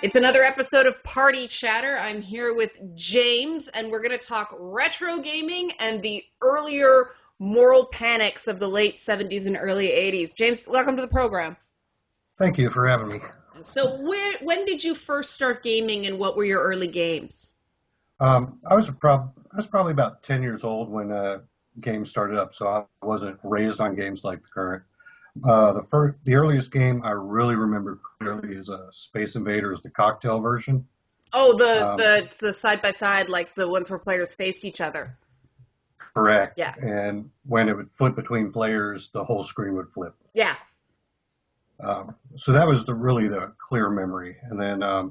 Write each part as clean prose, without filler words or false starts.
It's another episode of Party Chatter. I'm here with James, and we're going to talk retro gaming and the earlier moral panics of the late 70s and early 80s. James, welcome to the program. Thank you for having me. So when did you first start gaming, and what were your early games? I was probably about 10 years old when games started up, so I wasn't raised on games like the current. The earliest game I really remember clearly is Space Invaders, the cocktail version. Oh, Um, the side by side, like the ones where players faced each other. Correct. Yeah, And when it would flip between players, the whole screen would flip. yeah. So that was really the clear memory. And then I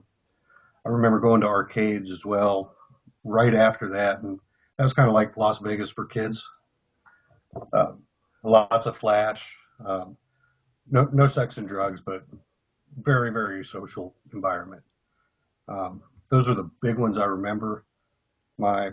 remember going to arcades as well right after that, and that was kind of like Las Vegas for kids. Um, Lots of flash, no sex and drugs, but very, very social environment. Those are the big ones I remember. My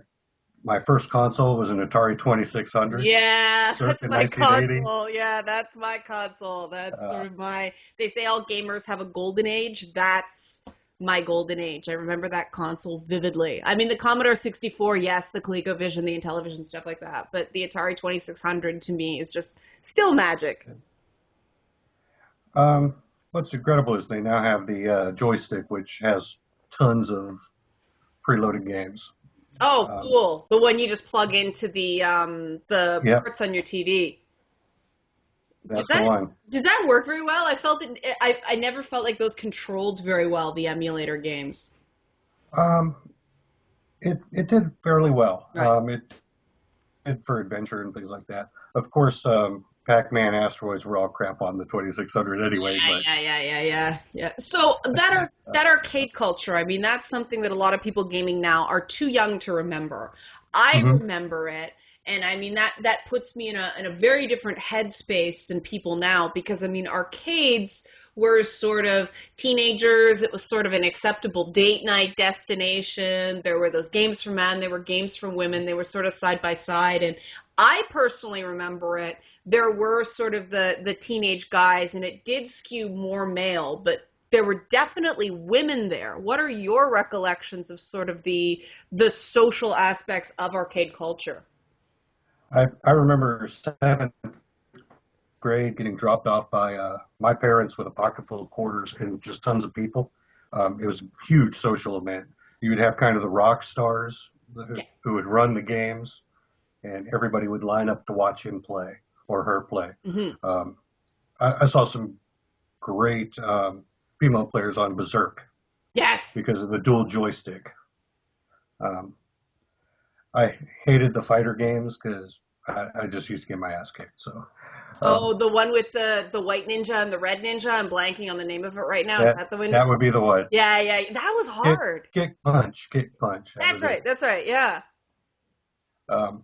my first console was an Atari 2600, Yeah, that's circa my 1980. console. Yeah, that's my console. That's sort Uh, of they say all gamers have a golden age. That's my golden age. I remember that console vividly. I mean, the Commodore 64, yes, the ColecoVision, the Intellivision, stuff like that. But the Atari 2600 to me is just still magic. um, what's incredible is they now have the joystick, which has tons of preloaded games. Oh, Um, cool. The one you just plug into the yep, ports on your TV. Does that's the that one. does that work very well? I felt it. I never felt like those controlled very well, the emulator games. Um, it did fairly well. Right. It did for adventure and things like that. Of course, Pac-Man asteroids were all crap on the 2600 Yeah, anyway, but yeah. So that arcade culture, I mean, that's something that a lot of people gaming now are too young to remember. I mhm. remember it, and I mean that puts me in a very different headspace than people now because I mean arcades were sort of teenagers, it was sort of an acceptable date night destination. There were those games for men, there were games for women, they were sort of side by side, and I personally remember it. There were sort of the teenage guys, and it did skew more male, but there were definitely women there. What are your recollections of sort of the social aspects of arcade culture? I remember seventh grade getting dropped off by my parents with a pocket full of quarters and just tons of people. It was a huge social event. You would have kind of the rock stars Yeah. who would run the games, and everybody would line up to watch him play or her play. Hmm. Um, I saw some great female players on Berserk Yes. because of the dual joystick. Um, I hated the fighter games because I just used to get my ass kicked. So Oh, um, the one with the white ninja and the red ninja. I'm blanking on the name of it right now. Is that that the one? that would be the one. Yeah. That was Kick, hard. kick, punch. That That's was it. right. That's right. Yeah. Um,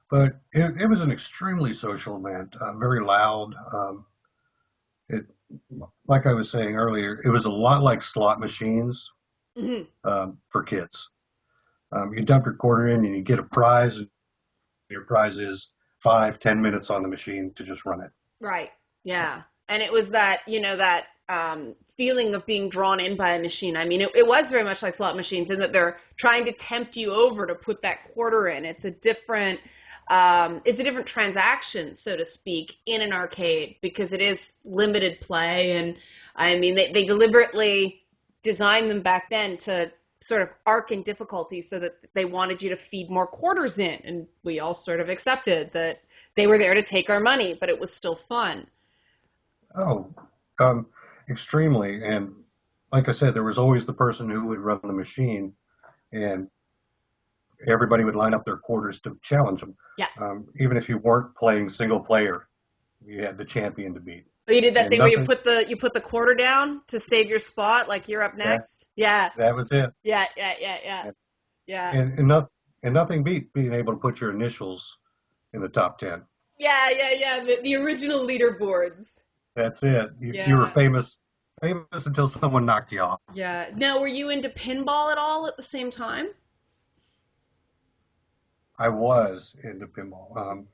but it was an extremely social event, very loud. It, like I was saying earlier, it was a lot like slot machines Hmm. for kids. You dump your quarter in and you get a prize. And your prize is 5, 10 minutes on the machine to just run it. Right. Yeah. And it was that, that feeling of being drawn in by a machine. I mean, it was very much like slot machines in that they're trying to tempt you over to put that quarter in. It's a different transaction, so to speak, in an arcade because it is limited play. And I mean, they deliberately designed them back then to sort of arc in difficulty so that they wanted you to feed more quarters in. And we all sort of accepted that they were there to take our money, but it was still fun. Oh, um, extremely. And like I said, there was always the person who would run the machine, and everybody would line up their quarters to challenge them. Yeah. Even if you weren't playing single player, you had the champion to beat. So you did that And thing where nothing, you put the quarter down to save your spot, like you're up that next. Yeah, that was it. yeah, And yeah, and nothing beat being able to put your initials in the top 10. yeah. The original leaderboards. That's it. You were Yeah, famous until someone knocked you off. yeah. Now, were you into pinball at all at the same time? I was into pinball.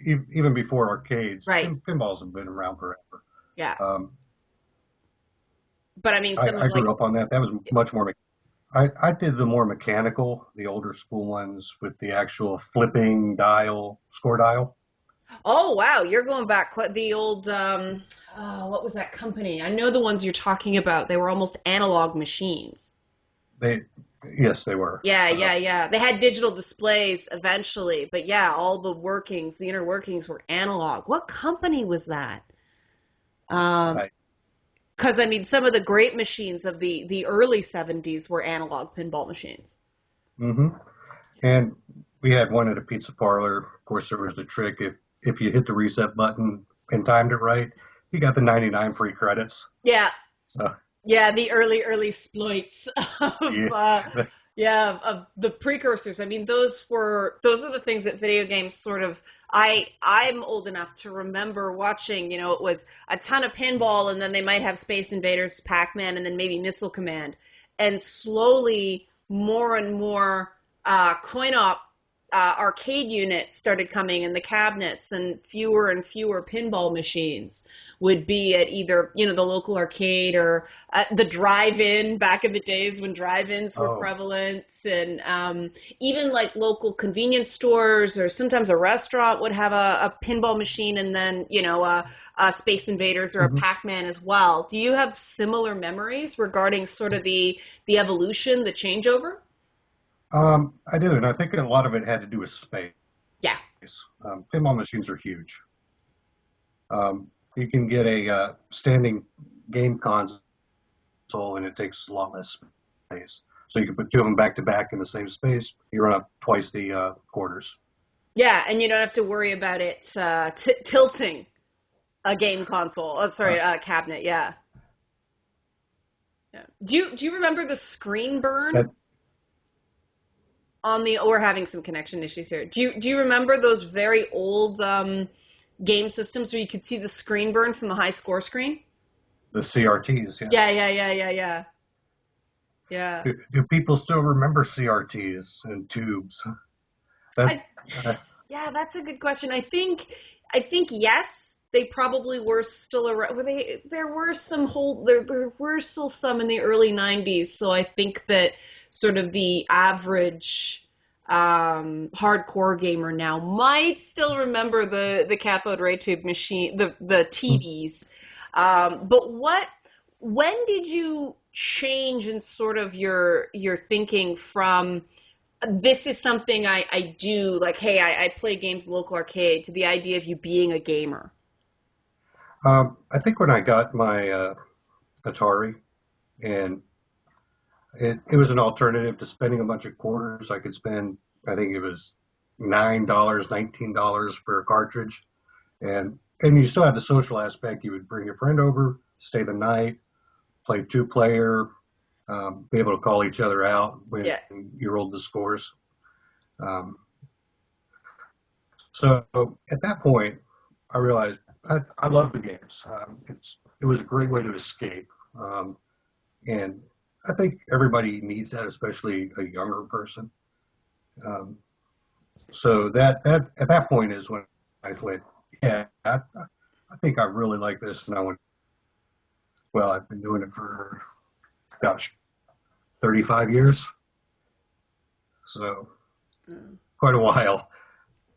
Even before arcades, Right. pinballs have been around forever. Yeah. Um, but I mean, some of I like, grew up on that. That was much more. I did the more mechanical, the older school ones with the actual flipping dial, score dial. oh wow, you're going back quite the old, what was that company? I know the ones you're talking about. They were almost analog machines. They, yes, they were. Yeah, yeah, yeah. They had digital displays eventually, but yeah, all the workings, the inner workings were analog. What company was that? Um, I, because I mean, some of the great machines of the early 70s were analog pinball machines. hmm And we had one at a pizza parlor. Of course, there was the trick if you hit the reset button and timed it right, you got the 99 free credits. Yeah, So yeah, the early exploits of yeah, yeah, of the precursors. I mean, those are the things that video games sort of I'm old enough to remember watching, it was a ton of pinball and then they might have Space Invaders, Pac-Man, and then maybe Missile Command. And slowly more and more coin op arcade units started coming in the cabinets, and fewer pinball machines would be at either the local arcade or the drive-in back in the days when drive-ins were oh, prevalent, and even like local convenience stores or sometimes a restaurant would have a pinball machine, and then a Space Invaders or a hmm Pac-Man as well. Do you have similar memories regarding sort of the evolution, the changeover? I do, and I think a lot of it had to do with space. Yeah. Pinball machines are huge. You can get a standing game console, and it takes a lot less space. So you can put two of them back to back in the same space. You run up twice the quarters. Yeah, and you don't have to worry about it tilting a game console. Oh, sorry, Uh, a cabinet. Yeah. Yeah. Do you remember the screen burn that on the? We're having some connection issues here. Do you remember those very old game systems where you could see the screen burn from the high score screen? the CRTs, yeah. Yeah, yeah, yeah, yeah, yeah, yeah. Do people still remember CRTs and tubes? That I uh, Yeah, that's a good question. I think yes, they probably were still around. There were some there were still some in the early 90s, so I think that sort of the average hardcore gamer now might still remember the cathode ray tube machine, the TVs. But when did you change in sort of your thinking from this is something I do, like, hey, I play games in local arcade, to the idea of you being a gamer? I think when I got my Atari, and it was an alternative to spending a bunch of quarters. I could spend, I think it was $9, $19 for a cartridge, and you still had the social aspect. You would bring your friend over, stay the night, play two player, be able to call each other out when Yeah. you rolled the scores. Um, so at that point, I realized I love the games. It was a great way to escape, and I think everybody needs that, especially a younger person. Um, so that at that point is when I went, yeah, I think I really like this, and I went, well, I've been doing it for gosh, 35 years, so quite a while.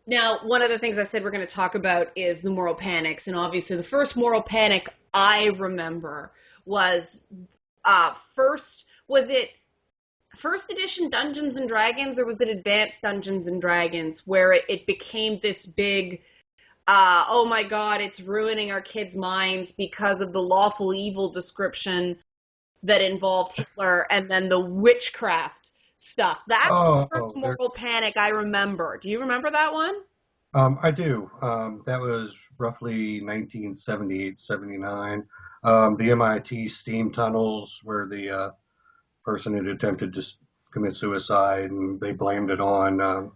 Now, one of the things I said we're going to talk about is the moral panics, and obviously the first moral panic I remember was first was it first edition Dungeons and Dragons, or was it Advanced Dungeons and Dragons, where it became this big oh my god, it's ruining our kids' minds because of the lawful evil description that involved Hitler, and then the witchcraft stuff. That's the first Oh, there, moral panic I remember. Do you remember that one? I do. That was roughly 1978, 79. The MIT steam tunnels where the person had attempted to commit suicide, and they blamed it on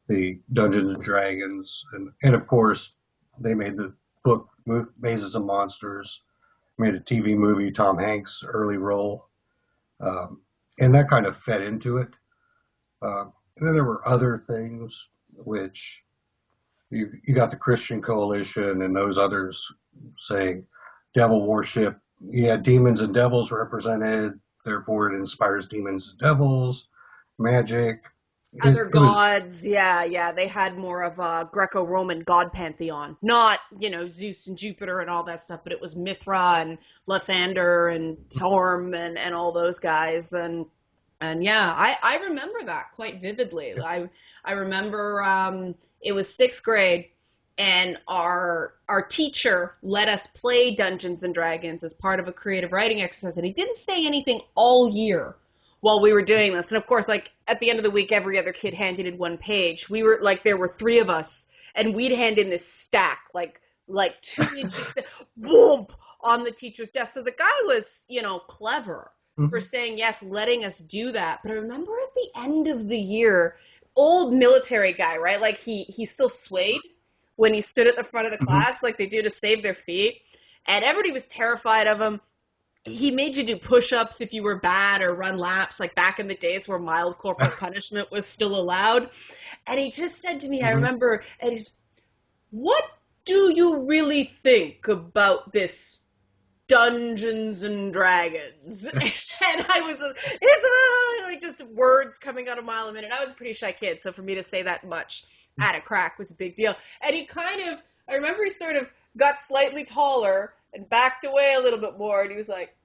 the Dungeons and Dragons, and of course they made the book Mazes and Monsters, made a TV movie, Tom Hanks' early role, um, and that kind of fed into it. And then there were other things which you got the Christian Coalition and those others saying devil worship. yeah, demons and devils represented. Therefore, it inspires demons and devils, magic. Other It was gods, yeah, yeah, they had more of a Greco-Roman god pantheon, not Zeus and Jupiter and all that stuff, but it was Mithra and Lathander and Torm and all those guys, and yeah, I remember that quite vividly. I remember it was sixth grade, and our teacher let us play Dungeons and Dragons as part of a creative writing exercise, and he didn't say anything all year while we were doing this. And of course, like at the end of the week, every other kid handed in one page. We were like, there were three of us, and we'd hand in this stack, like 2 inches, boom, on the teacher's desk. So the guy was, clever for saying yes, letting us do that. But I remember at the end of the year, old military guy, right? Like he still swayed when he stood at the front of the mm-hmm. class, like they do to save their feet. And everybody was terrified of him. He made you do push-ups if you were bad or run laps, like back in the days where mild corporal punishment was still allowed. And he just said to me, I Mm-hmm. remember, and he's, what do you really think about this Dungeons and Dragons? And I was, it's like just words coming out a mile a minute. I was a pretty shy kid, so for me to say that much at a crack was a big deal. And he kind of, I remember he sort of got slightly taller and backed away a little bit more, and he was like,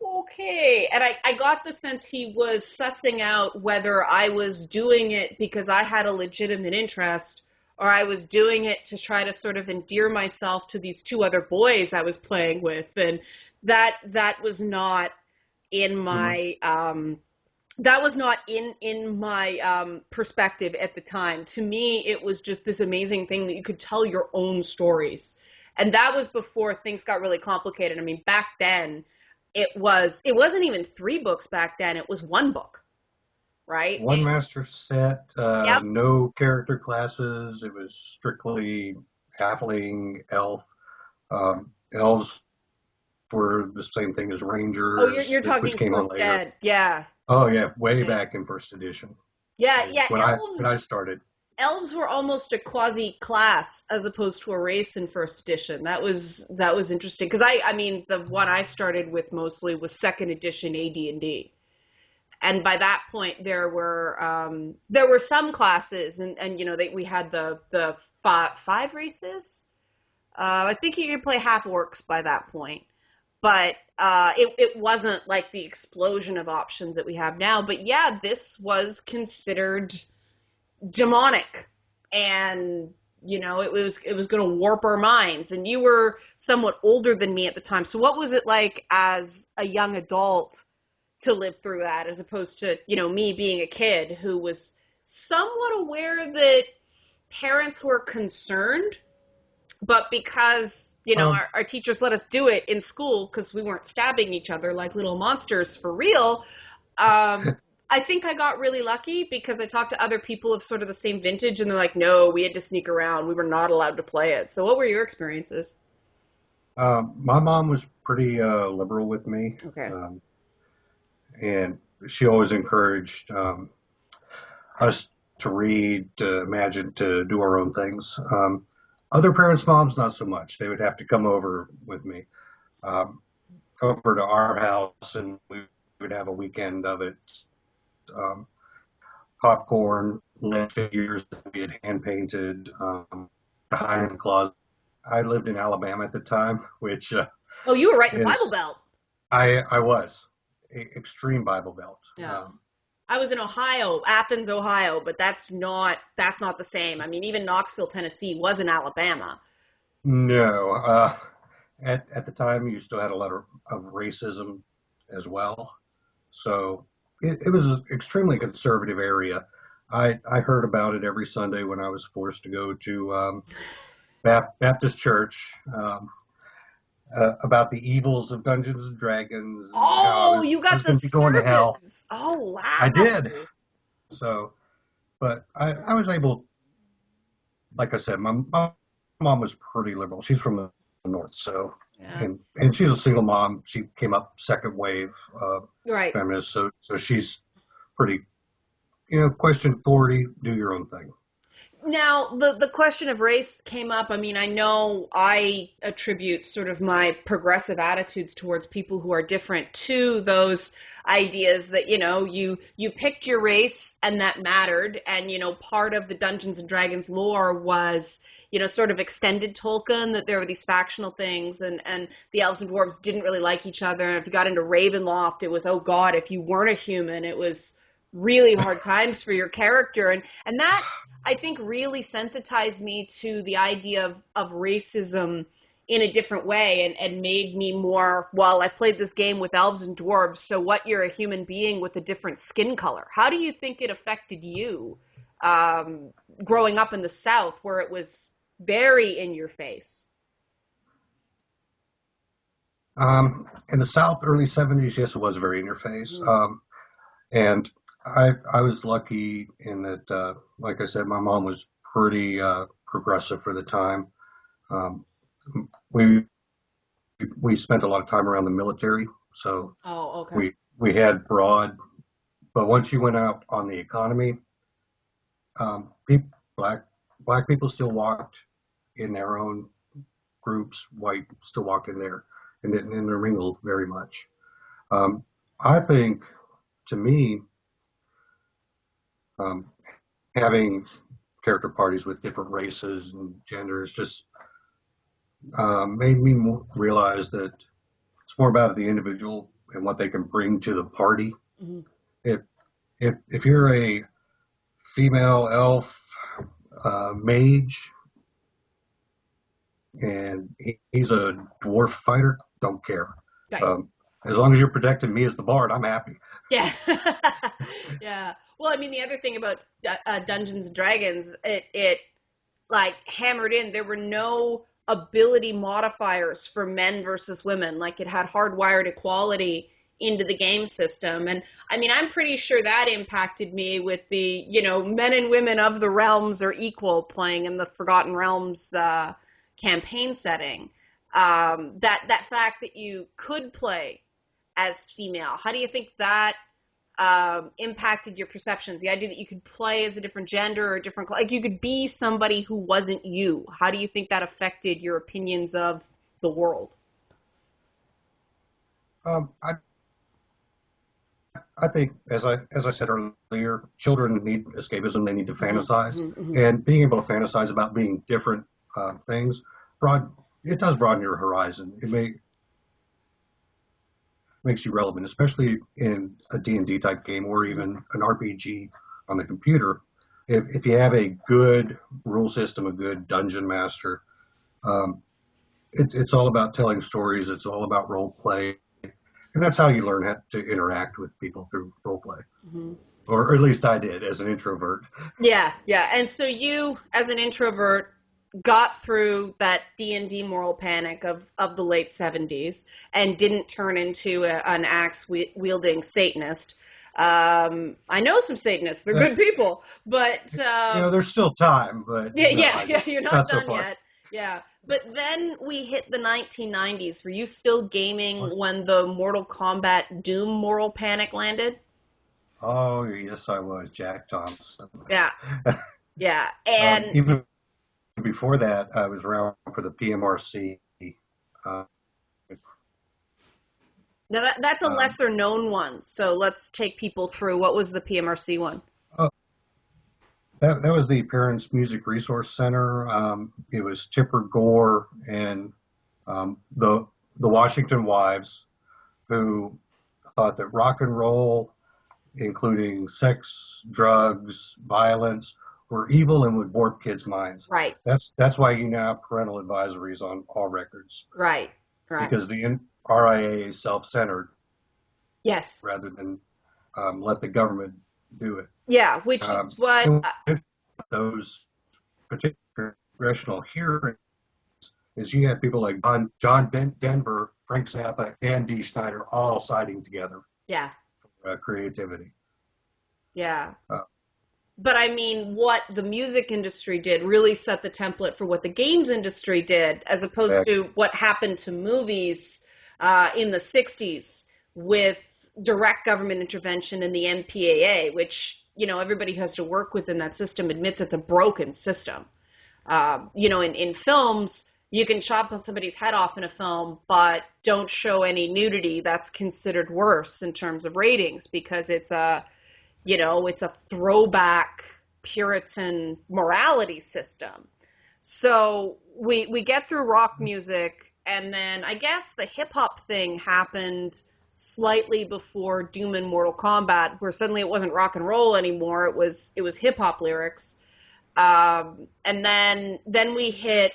okay. And I got the sense he was sussing out whether I was doing it because I had a legitimate interest or I was doing it to try to sort of endear myself to these two other boys I was playing with. And that was not in Mm-hmm. my that was not in my perspective at the time. To me, it was just this amazing thing that you could tell your own stories. And that was before things got really complicated. I mean, back then, it wasn't even three books back then. It was one book, right? One master set, Yep. no character classes. It was strictly halfling, elf. Elves were the same thing as Oh, you're rangers, which talking came on first later. ed. Yeah. Oh yeah, way Yeah. back in first edition Yeah, is yeah. when I started. Elves were almost a quasi class as opposed to a race in first edition. That was interesting because I mean the one I started with mostly was second edition AD&D. And by that point there were some classes and we had the five races. I think you could play half orcs by that point, but it wasn't like the explosion of options that we have now. But yeah, this was considered demonic, and it was going to warp our minds. And you were somewhat older than me at the time, so what was it like as a young adult to live through that, as opposed to me being a kid who was somewhat aware that parents were concerned, but because Um, our teachers let us do it in school because we weren't stabbing each other like little monsters for real. I think I got really lucky because I talked to other people of sort of the same vintage, and they're like, no, we had to sneak around, we were not allowed to play it. So what were your experiences? my mom was pretty liberal with me, Okay. and she always encouraged us to read, to imagine, to do our own things. Other parents' moms, not so much. They would have to come over with me, um, over to our house, and we would have a weekend of it. Um, Popcorn, lead figures that we had hand painted, hide in the closet. I lived in Alabama at the time, which Oh, you were right in the Bible is Belt. I was extreme Bible Belt. Yeah. I was in Ohio, Athens, Ohio, but that's not the same. I mean, even Knoxville, Tennessee was in Alabama. No, at the time you still had a lot of racism as well, so it was an extremely conservative area. I heard about it every Sunday when I was forced to go to Baptist church, about the evils of Dungeons and Dragons and how Oh, you I got was the going to be going to hell. sermons. Oh, I did. wow. So, but I was able, like I said, my mom was pretty liberal. She's from the north, so Yeah. and she's a single mom. She came up second wave Right. feminist, so she's pretty, question authority, do your own thing. Now, the question of race came up. I mean, I know I attribute sort of my progressive attitudes towards people who are different to those ideas that, you picked your race and that mattered. And, part of the Dungeons and Dragons lore was, sort of extended Tolkien, that there were these factional things, and the elves and dwarves didn't really like each other. And if you got into Ravenloft, it was, oh God, if you weren't a human, it was really hard times for your character. And that, I think, really sensitized me to the idea of racism in a different way, and made me more, well, I've played this game with elves and dwarves, so what, you're a human being with a different skin color. How do you think it affected you growing up in the South, where it was very in your face? In the South, early 70s, yes, it was very in your face. Mm. And I was lucky in that, like I said, my mom was pretty progressive for the time. Um, we we spent a lot of time around the military, so Oh, okay. we had broad. But once you went out on the economy, people, black people still walked in their own groups. White still walked in there and didn't intermingle very much. Um, I think, to me, um, having character parties with different races and genders just made me realize that it's more about the individual and what they can bring to the party. Hmm. If if you're a female elf mage and he's a dwarf fighter, don't care. Right. Um, as long as you're protecting me as the bard, I'm happy. Yeah. Yeah. Well, I mean, the other thing about Dungeons and Dragons, it like hammered in, there were no ability modifiers for men versus women. Like, it had hardwired equality into the game system. And I mean, I'm pretty sure that impacted me with the, men and women of the realms are equal, playing in the Forgotten Realms campaign setting. That fact that you could play as female, how do you think that impacted your perceptions? The idea that you could play as a different gender or a different, like, you could be somebody who wasn't you. How do you think that affected your opinions of the world? Um, I I think, as I said earlier, children need escapism. They need to Hmm. fantasize, Hmm. Hmm. and being able to fantasize about being different things, broad it does broaden your horizon. Makes you relevant, especially in a D&D type game or even an RPG on the computer. If you have a good rule system, a good dungeon master, um, it's all about telling stories. It's all about role play, and that's how you learn how to interact with people through role play. Hmm. Or at least I did as an introvert. Yeah, yeah. And so you, as an introvert, got through that D&D moral panic of the late 70s and didn't turn into an axe wielding Satanist. I know some Satanists; they're Uh, good people, but there's still time, but yeah, no, yeah, I yeah. You're not not so done far. yet. Yeah. But then we hit the 1990s. Were you still gaming when the Mortal Kombat Doom moral panic landed? Oh, yes, I was Jack Thompson. Yeah, yeah. And Even before that, I was around for the PMRC. Uh, now that's a um, lesser known one. So let's take people through. What was the PMRC one? oh, that was the Parents Music Resource Center. It was Tipper Gore and the Washington Wives, who thought that rock and roll, including sex, drugs, violence, were evil and would warp kids' minds. Right, That's why you now have parental advisories on all records, right, right. because the RIA is self-centered Yes. rather than let the government do it. Yeah, which is what. And those particular congressional hearings is you had people like John Denver, Frank Zappa, and Dee Snyder all siding together Yeah, for creativity. yeah. Uh, But I mean, what the music industry did really set the template for what the games industry did, as opposed back, to what happened to movies in the 60s with direct government intervention in the MPAA, which, everybody who has to work within that system admits it's a broken system. In films, you can chop somebody's head off in a film, but don't show any nudity. That's considered worse in terms of ratings because it's a throwback Puritan morality system. So we get through rock music, and then I guess the hip hop thing happened slightly before Doom and Mortal Kombat, where suddenly it wasn't rock and roll anymore. It was hip hop lyrics. And then we hit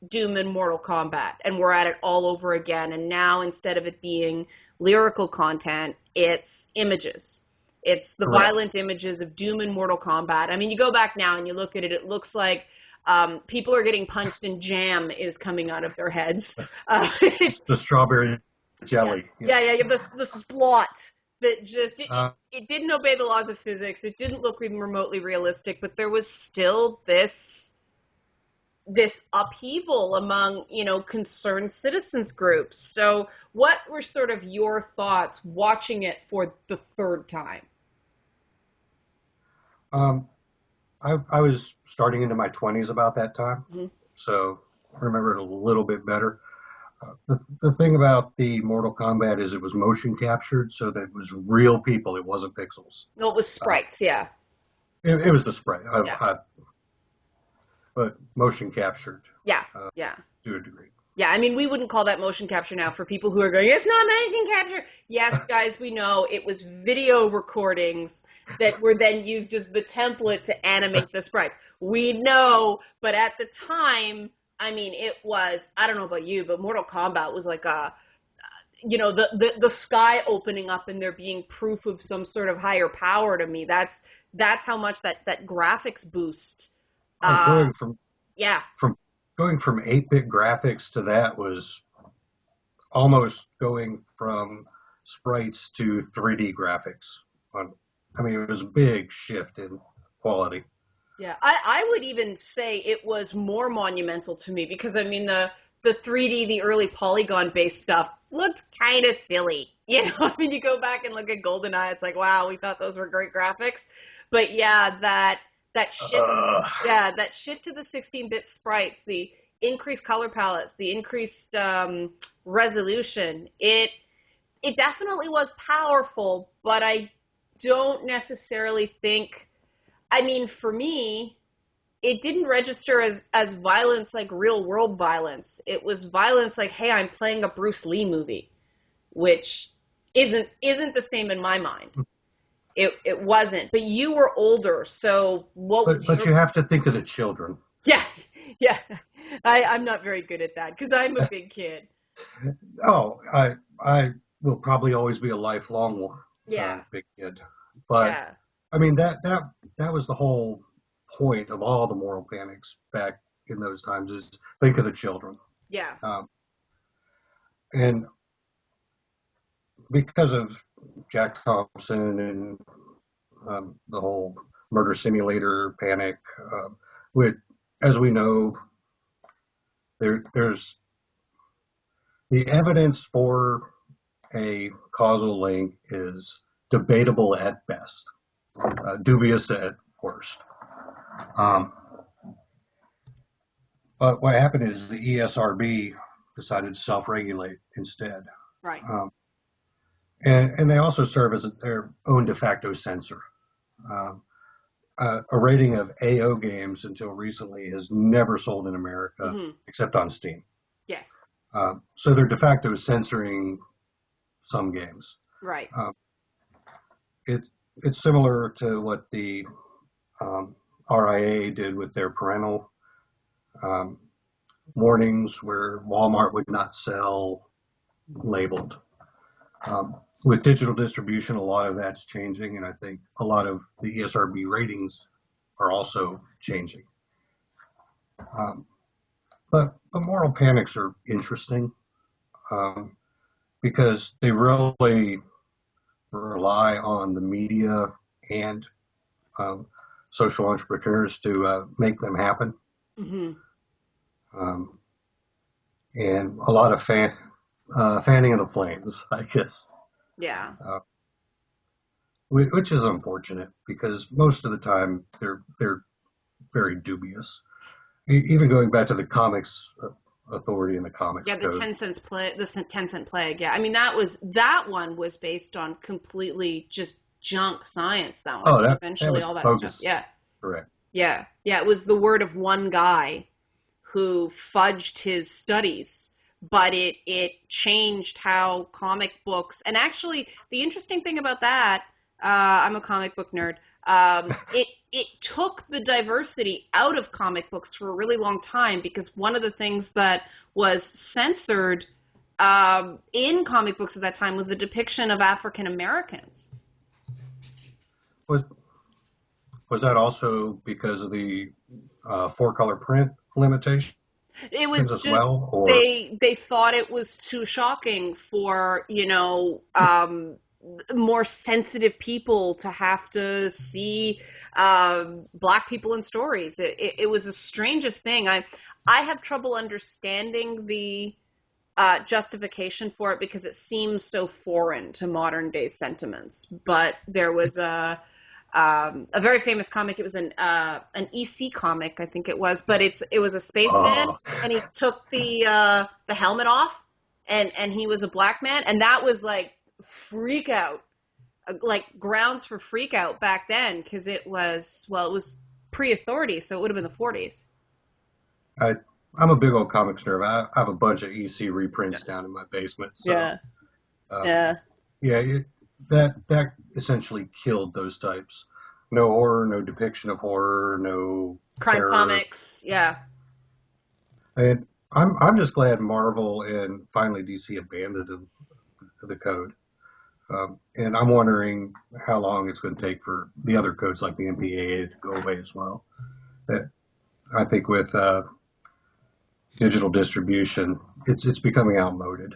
Doom and Mortal Kombat, and we're at it all over again. And now instead of it being lyrical content, it's images. It's the Correct. violent images of Doom and Mortal Kombat. I mean, you go back now and you look at it, it looks like people are getting punched and jam is coming out of their heads. It's the strawberry jelly. Yeah. The splot that just Uh, it didn't obey the laws of physics. It didn't look even remotely realistic, but there was still this upheaval among concerned citizens groups. So, what were sort of your thoughts watching it for the third time? um, I was starting into my 20s about that time, Mm-hmm. so I remember it a little bit better. The thing about the Mortal Kombat is it was motion captured, so that it was real people. It wasn't pixels. No, it was Uh, sprites. Yeah, it was the sprite, yeah, but motion captured yeah, uh, yeah. to a degree. Yeah, I mean, we wouldn't call that motion capture now for people who are going, it's not motion capture. Yes, guys, we know it was video recordings that were then used as the template to animate the sprites. We know, but at the time, I mean, it was, I don't know about you, but Mortal Kombat was like the sky opening up and there being proof of some sort of higher power to me. That's how much that graphics boost. Oh, Uh, yeah, from going from 8-bit graphics to that was almost going from sprites to 3D graphics. On, I mean, it was a big shift in quality. Yeah, I would even say it was more monumental to me because I mean the 3D, the early polygon based stuff looked kind of silly. I mean you go back and look at GoldenEye, it's like wow, we thought those were great graphics, but yeah, that shift, Uh, that shift to the 16-bit sprites, the increased color palettes, the increased resolution, it definitely was powerful, but I don't necessarily think. I mean, for me, it didn't register as violence like real world violence. It was violence like, hey, I'm playing a Bruce Lee movie, which isn't the same in my mind. It wasn't. But you were older, so what was but your you have to think of the children. yeah, yeah. I'm not very good at that because I'm a big kid. Oh, I will probably always be a lifelong Yeah, big kid, but yeah, I mean that was the whole point of all the moral panics back in those times is think of the children. yeah. Um, and because of Jack Thompson and the whole murder simulator panic, with as we know, there's the evidence for a causal link is debatable at best, dubious at worst. Um, but what happened is the ESRB decided to self-regulate instead. Right. Um, and they also serve as their own de facto censor. Um, a rating of AO games until recently has never sold in America Hmm. except on Steam. Yes. So they're de facto censoring some games. Right. Um, it, it's similar to what the RIA did with their parental um, warnings, where Walmart would not sell labeled. With digital distribution, a lot of that's changing, and I think a lot of the ESRB ratings are also changing. Um, but moral panics are interesting um, because they really rely on the media and um, social entrepreneurs to make them happen. Hmm. Um, and a lot of fanning of the flames, I guess. Yeah. Uh, which is unfortunate because most of the time they're very dubious. Even going back to the comics authority and the comics Yeah, the code. 10 cent plague. Yeah, I mean that one was based on completely just junk science, though. I Oh, mean, that eventually was all that stuff. bogus. Yeah, Correct. yeah, yeah. It was the word of one guy who fudged his studies, but it changed how comic books. And actually, the interesting thing about that, I'm a comic book nerd. It took the diversity out of comic books for a really long time because one of the things that was censored in comic books at that time was the depiction of African Americans. Was was that also because of the four color print limitations It was as just well, or they thought it was too shocking for, more sensitive people to have to see black people in stories. It was the strangest thing. I have trouble understanding the justification for it because it seems so foreign to modern day sentiments. But there was a very famous comic. It was an EC comic, I think it was, but it was a spaceman, uh, and he took the helmet off, and he was a black man, and that was like freak out, like grounds for freak out back then because it was pre-authority, so it would have been the 40s. I I'm a big old comics nerd. I have a bunch of EC reprints down in my basement, so Yeah, um, yeah. yeah, that essentially killed those types. No horror, no depiction of horror, no Crime terror. comics, yeah. And I'm just glad Marvel and finally DC abandoned the code. And I'm wondering how long it's going to take for the other codes like the MPAA to go away as well. That I think with digital distribution, it's becoming outmoded.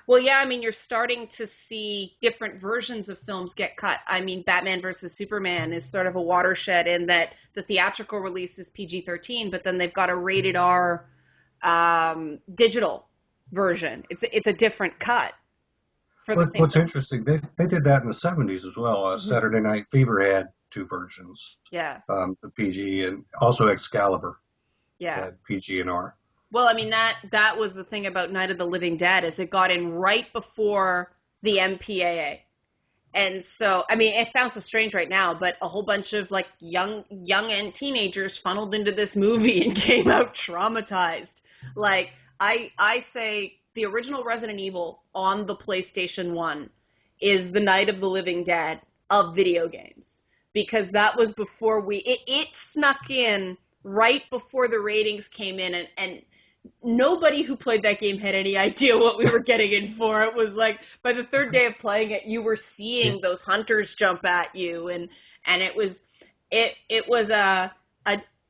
Well, yeah, I mean, you're starting to see different versions of films get cut. I mean, Batman versus Superman is sort of a watershed in that the theatrical release is PG-13, but then they've got a rated R digital version. It's a different cut for the same What's film. interesting, they did that in the 70s as well. Hmm. Saturday Night Fever had two versions, Yeah, the PG and also Excalibur yeah. had PG and R. Well, I mean that was the thing about Night of the Living Dead is it got in right before the MPAA. And so, I mean, it sounds so strange right now, but a whole bunch of like young and teenagers funneled into this movie and came out traumatized. Like I say the original Resident Evil on the PlayStation 1 is the Night of the Living Dead of video games because that was before it snuck in right before the ratings came in, and nobody who played that game had any idea what we were getting in for. It was like by the third day of playing it, you were seeing those hunters jump at you, and it was a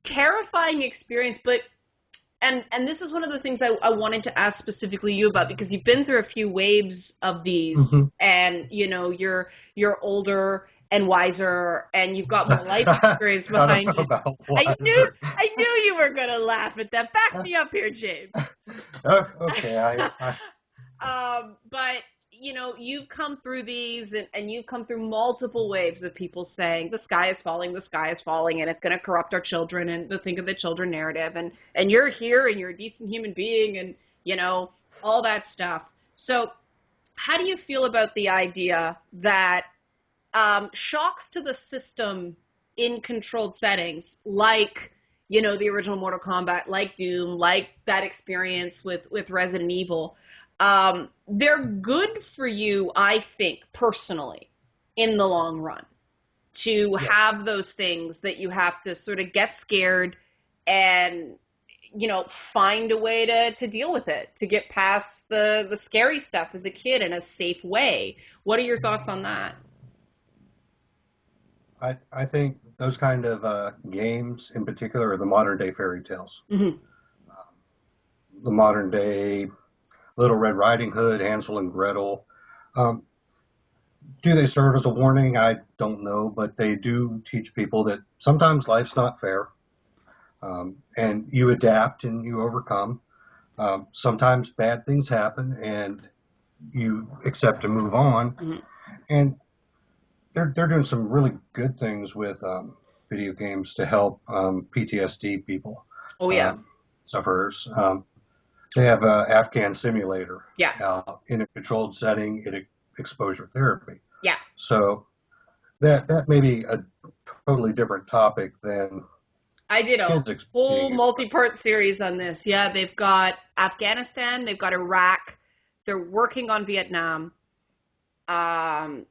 terrifying experience. But and this is one of the things I wanted to ask specifically you about because you've been through a few waves of Mm-hmm. these, and you're older and wiser, and you've got more life experience I don't behind know you. about I knew wiser. I knew you were gonna laugh at that. Back me up here, James. Oh, okay, I But you've come through these, and you've come through multiple waves of people saying the sky is falling, and it's going to corrupt our children, and the think of the children narrative, and you're here, and you're a decent human being, and all that stuff. So, how do you feel about the idea that shocks to the system in controlled settings, like the original Mortal Kombat, like Doom, like that experience with Resident Evil, they're good for you, I think, personally, in the long run, to yeah. have those things that you have to sort of get scared and find a way to deal with it, to get past the scary stuff as a kid in a safe way. What are your thoughts on that? I think those kind of games in particular are the modern day fairy tales. Hmm. The modern day Little Red Riding Hood, Hansel and Gretel. Um, do they serve as a warning? I don't know, but they do teach people that sometimes life's not fair, and you adapt and you overcome. Sometimes bad things happen, and you accept and move on. Hmm. And they're doing some really good things with video games to help PTSD people, Oh yeah. um, sufferers. They have a Afghan simulator Yeah. in a controlled setting in exposure therapy. Yeah. So that may be a totally different topic than I did a kids whole being exposed. multi-part series on this. Yeah, they've got Afghanistan, they've got Iraq, they're working on Vietnam.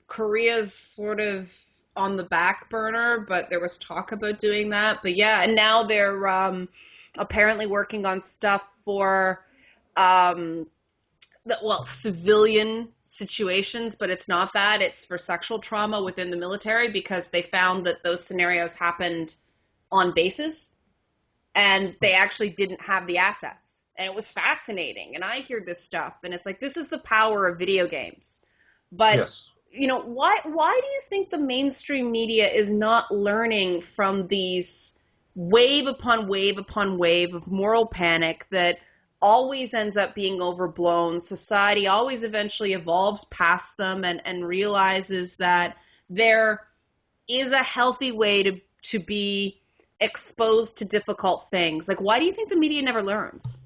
Korea's sort of on the back burner, but there was talk about doing that. But yeah, and now they're apparently working on stuff for um, well, civilian situations, but it's not that. It's for sexual trauma within the military because they found that those scenarios happened on bases and they actually didn't have the assets. And it was fascinating. And I hear this stuff and it's like, this is the power of video games. But Yes. why do you think the mainstream media is not learning from these wave upon wave upon wave of moral panic that always ends up being overblown? Society always eventually evolves past them and realizes that there is a healthy way to be exposed to difficult things. Like, why do you think the media never learns?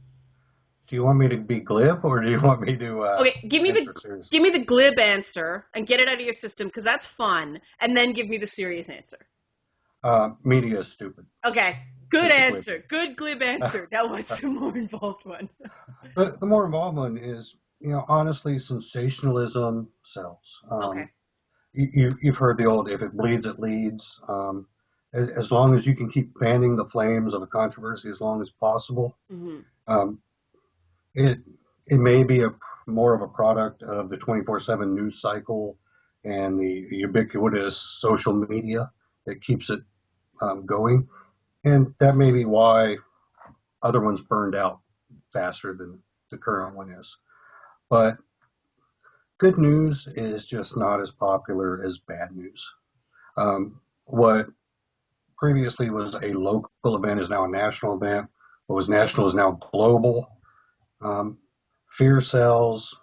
Do you want me to be glib or do you want me to Okay, answer seriously? give me the glib answer and get it out of your system because that's fun, and then give me the serious answer. Media is stupid. Okay, good Is the glib. answer, good glib answer. Now, what's the more involved one? The more involved one is, honestly, sensationalism sells. Okay. You've heard the old "if it bleeds, it leads." As long as you can keep fanning the flames of a controversy as long as possible, Hmm. um, it it may be a more of a product of the 24/7 news cycle and the ubiquitous social media that keeps it going, and that may be why other ones burned out faster than the current one is. But good news is just not as popular as bad news. What previously was a local event is now a national event. What was national is now global. Um, Fear sells,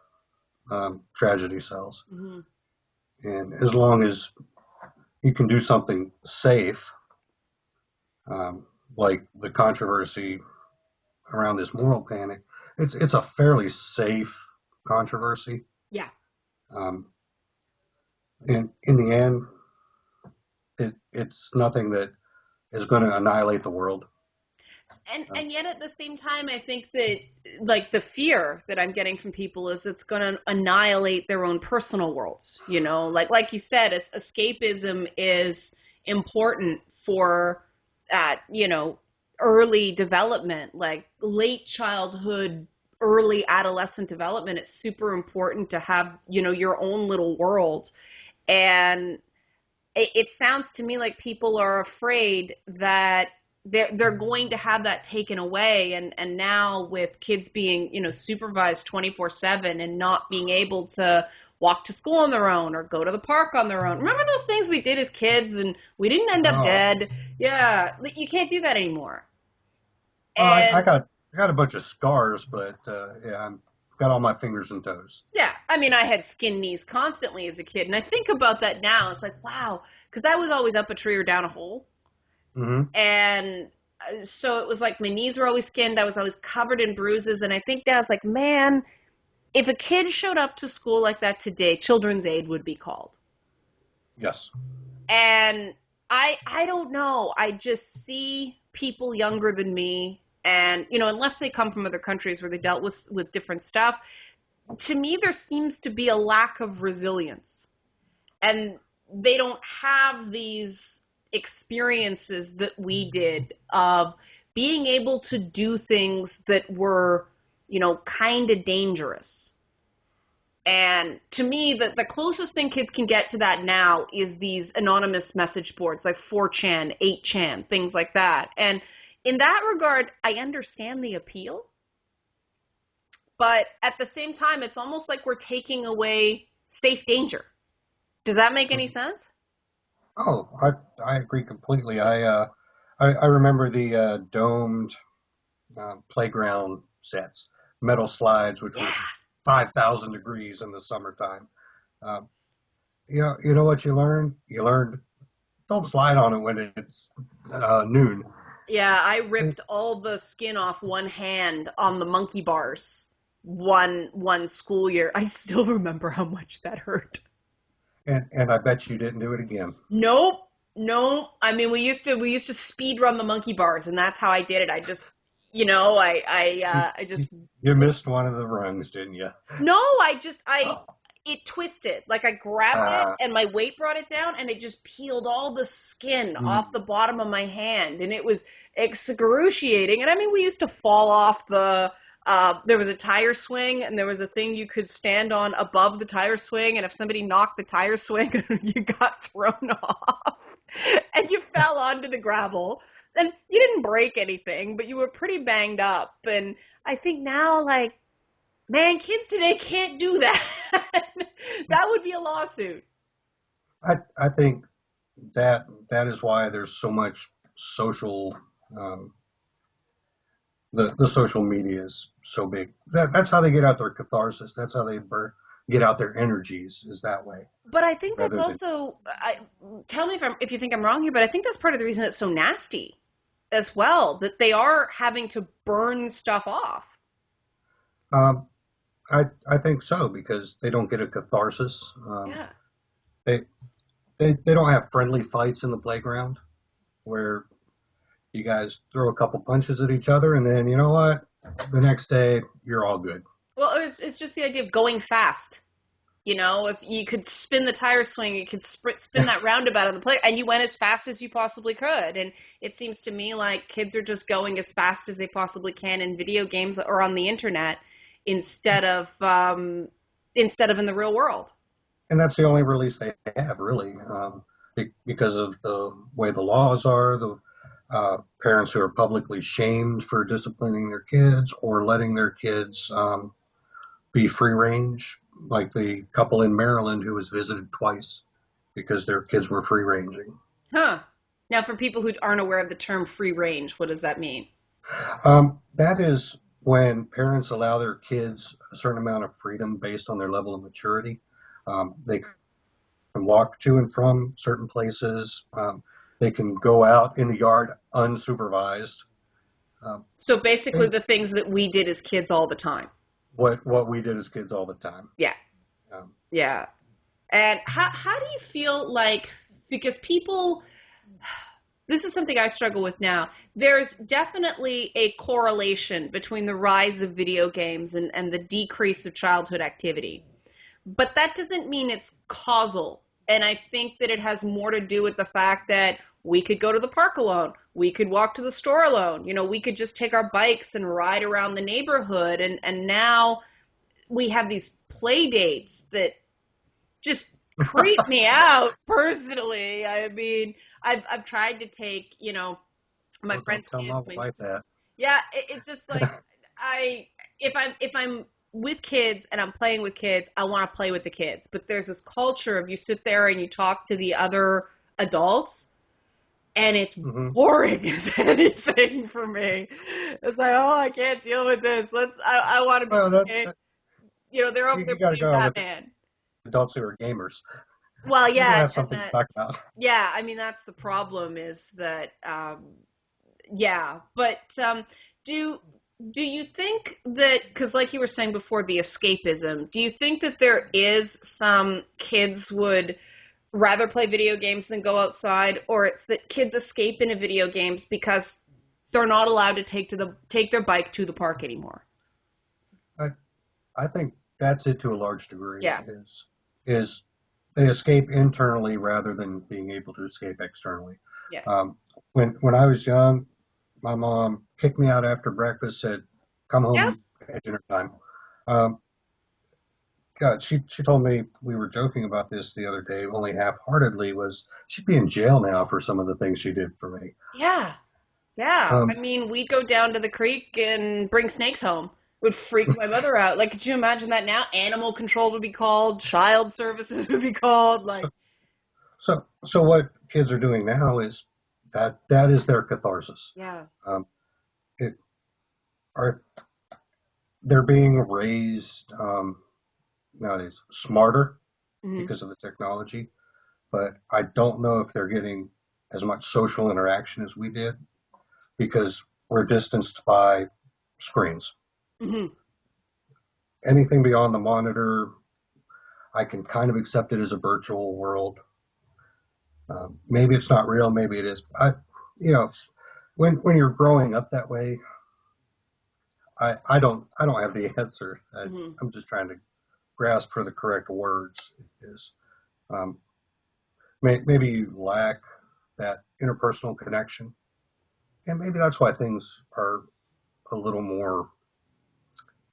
tragedy sells. Hmm. And as long as you can do something safe, um, like the controversy around this moral panic, it's a fairly safe controversy. Yeah. Um, and in the end, it's nothing that is going to annihilate the world. Um, And yet at the same time, I think that like the fear that I'm getting from people is it's going to annihilate their own personal worlds. Like you said, escapism is important for early development, like late childhood, early adolescent development. It's super important to have your own little world. And it sounds to me like people are afraid that they're going to have that taken away, and now with kids being supervised 24/7 and not being able to walk to school on their own or go to the park on their own. Remember those things we did as kids and we didn't end up oh, dead? Yeah, you can't do that anymore. I And got a bunch of scars, but yeah, I'm got all my fingers and toes. yeah, I mean, I had skin knees constantly as a kid, and I think about that now. It's like, wow, because I was always up a tree or down a hole. Hmm. And so it was like my knees were always skinned. I was always covered in bruises. And I think Dad's like, man, if a kid showed up to school like that today, children's aid would be called. Yes. And I don't know. I just see people younger than me, and unless they come from other countries where they dealt with different stuff, to me there seems to be a lack of resilience, and they don't have these experiences that we did of being able to do things that were kind of dangerous. And to me, the closest thing kids can get to that now is these anonymous message boards like 4chan, 8chan, things like that. And in that regard, I understand the appeal, but at the same time, it's almost like we're taking away safe danger. Does that make any sense? Oh, I agree completely. I remember the domed playground sets, metal slides, which Yeah. were 5,000 degrees in the summertime. Um, you know what you learned? You learned don't slide on it when it's noon. Yeah, I ripped all the skin off one hand on the monkey bars one school year. I still remember how much that hurt. And I bet you didn't do it again. Nope. Nope. I mean, we used to speed run the monkey bars, and that's how I did it. I just, I just You missed one of the rungs, didn't you? no, I it twisted. Like I grabbed it Uh, and my weight brought it down and it just peeled all the skin off the mm, bottom of my hand and it was excruciating. And I mean, we used to fall off there was a tire swing and there was a thing you could stand on above the tire swing and if somebody knocked the tire swing, you got thrown off and you fell onto the gravel. And you didn't break anything, but you were pretty banged up. And I think now, like, man, kids today can't do that. That would be a lawsuit. I think that is why there's so much social um, the social media is so big. That's how they get out their catharsis. That's how they get out their energies is that way But I think that's rather than also, tell me if you think I'm wrong here, but I think that's part of the reason it's so nasty as well, that they are having to burn stuff off. um, I think so because they don't get a catharsis. Yeah. They they don't have friendly fights in the playground where you guys throw a couple punches at each other and then you know what the next day you're all good. Well, it's just the idea of going fast. You know, if you could spin the tire swing, you could spin that roundabout on the play, and you went as fast as you possibly could. And it seems to me like kids are just going as fast as they possibly can in video games or on the internet instead of instead of in the real world. And that's the only release they have really because of the way the laws are. The parents who are publicly shamed for disciplining their kids or letting their kids be free range, like the couple in Maryland who was visited twice because their kids were free ranging. Huh. Now, for people who aren't aware of the term free range, what does that mean? That is when parents allow their kids a certain amount of freedom based on their level of maturity. They can walk to and from certain places. They can go out in the yard unsupervised. Um, So basically, and the things that we did as kids all the time. what we did as kids all the time. Yeah. Um, Yeah. And how do you feel like, because people, this is something I struggle with now. There's definitely a correlation between the rise of video games and the decrease of childhood activity. But that doesn't mean it's causal. And I think that it has more to do with the fact that we could go to the park alone. We could walk to the store alone. You know, we could just take our bikes and ride around the neighborhood. And now we have these play dates that just creep me out personally. I mean, I've tried to take, my oh, don't friends' tell my kids, maybe. wife that. Yeah, it's just like I if I'm with kids and I'm playing with kids, I want to play with the kids. But there's this culture of you sit there and you talk to the other adults and it's hmm boring as anything for me. It's like, oh, I can't deal with this. I want to be Well, playing. They're over there you got to playing go with Batman. adults who are gamers. Well, You yeah, have and something to talk about. that's yeah. I mean, that's the problem is that yeah. But do do you think that because, like you were saying before, the escapism? Do you think that there is some kids would rather play video games than go outside, or it's that kids escape into video games because they're not allowed to take their bike to the park anymore? I, I think that's it to a large degree. Yeah, Is they escape internally rather than being able to escape externally. yeah. Um, when I was young, my mom kicked me out after breakfast, said, "Come Yeah. home at dinner time." Um, God, she told me we were joking about this the other day, only half-heartedly. Was she'd be in jail now for some of the things she did for me? Yeah. Yeah, I Um, mean, we'd go down to the creek and bring snakes home. Would freak my mother out. Like, could you imagine that now? Animal control would be called, child services would be called. Like, so what kids are doing now is that is their catharsis. yeah, Um, it, are they're being raised nowadays smarter. Hmm. because of the technology, but I don't know if they're getting as much social interaction as we did because we're distanced by screens. Hmm. Anything beyond the monitor, I can kind of accept it as a virtual world. Maybe it's not real, maybe it is. You know, when you're growing up that way, I don't have the answer. Hmm. I'm just trying to grasp for the correct words. Is um, maybe you lack that interpersonal connection, and maybe that's why things are a little more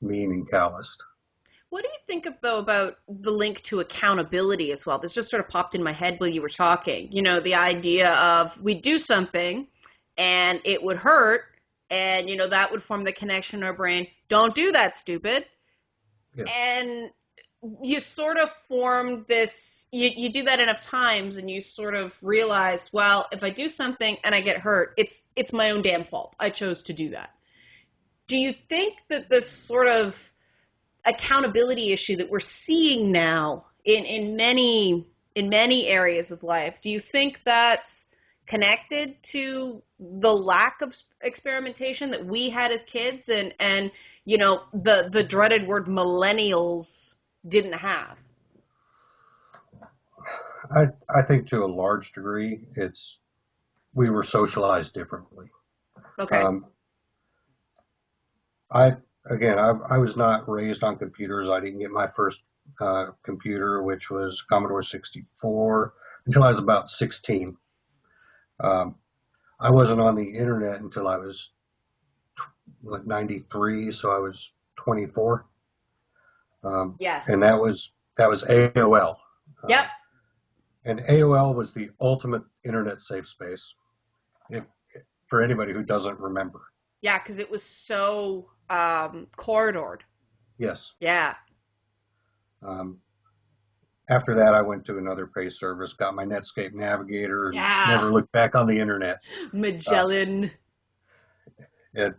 mean and calloused. What do you think of though about the link to accountability as well? This just sort of popped in my head while you were talking. The idea of we do something and it would hurt, and that would form the connection in our brain. Don't do that, stupid. Yeah, And you sort of form this, you do that enough times and you sort of realize, well, if I do something and I get hurt, it's my own damn fault. I chose to do that. Do you think that this sort of accountability issue that we're seeing now in many areas of life, do you think that's connected to the lack of experimentation that we had as kids, and the dreaded word millennials didn't have? I think to a large degree, it's we were socialized differently. Okay. Um, I I was not raised on computers. I didn't get my first computer, which was Commodore 64, until I was about 16. Um, I wasn't on the internet until I was like 93, so I was 24, and Yes. that was AOL. Yep. And AOL was the ultimate internet safe space. If, for anybody who doesn't remember, Yeah, because it was so corridored. yes. Yeah. Um, After that, I went to another pay service, got my Netscape Navigator, and Yeah. never looked back on the internet. Uh, Magellan. it